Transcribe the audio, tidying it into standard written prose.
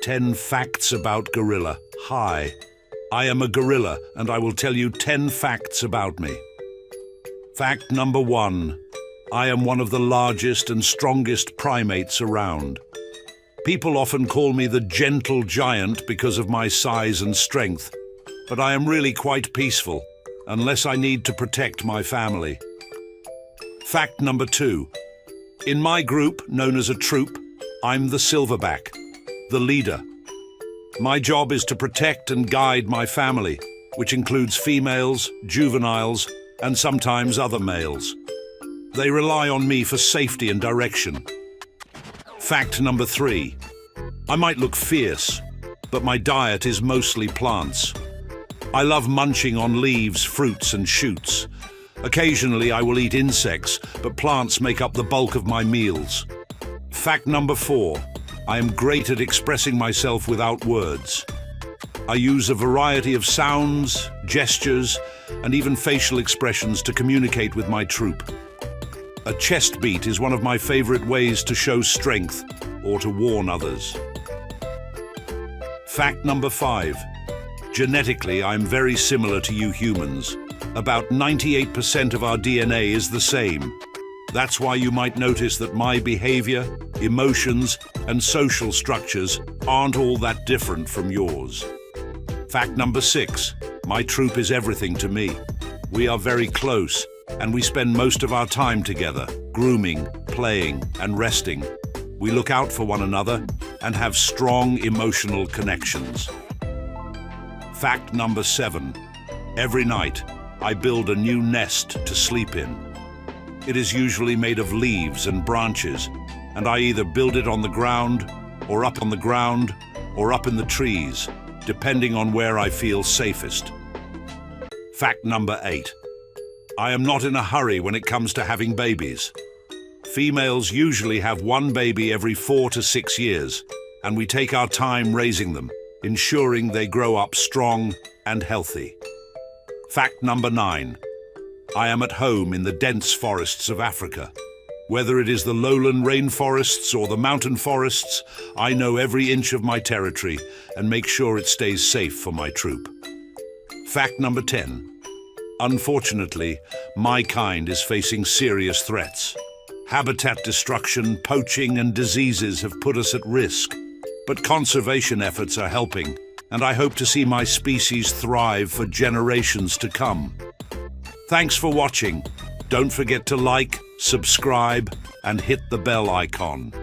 10 facts about gorilla. Hi, I am a gorilla and I will tell you 10 facts about me. Fact number 1. I am one of the largest and strongest primates around. People often call me the gentle giant because of my size and strength, but I am really quite peaceful, unless I need to protect my family. Fact number 2. In my group, known as a troop, I'm the silverback, the leader. My job is to protect and guide my family, which includes females, juveniles, and sometimes other males. They rely on me for safety and direction. Fact number 3. I might look fierce, but my diet is mostly plants. I love munching on leaves, fruits, and shoots. Occasionally I will eat insects, but plants make up the bulk of my meals. Fact number 4. I am great at expressing myself without words. I use a variety of sounds, gestures, and even facial expressions to communicate with my troop. A chest beat is one of my favorite ways to show strength or to warn others. Fact number 5. Genetically, I'm very similar to you humans. About 98% of our DNA is the same. That's why you might notice that my behavior, emotions, and social structures aren't all that different from yours. Fact number 6. My troop is everything to me. We are very close, and we spend most of our time together, grooming, playing, and resting. We look out for one another and have strong emotional connections. Fact number 7. Every night, I build a new nest to sleep in. It is usually made of leaves and branches, and I either build it on the ground, or up on the ground, or up in the trees, depending on where I feel safest. Fact number 8. I am not in a hurry when it comes to having babies. Females usually have one baby every 4 to 6 years, and we take our time raising them, ensuring they grow up strong and healthy. Fact number 9. I am at home in the dense forests of Africa. Whether it is the lowland rainforests or the mountain forests, I know every inch of my territory and make sure it stays safe for my troop. Fact number 10. Unfortunately, my kind is facing serious threats. Habitat destruction, poaching, and diseases have put us at risk. But conservation efforts are helping, and I hope to see my species thrive for generations to come. Thanks for watching. Don't forget to like, subscribe, and hit the bell icon.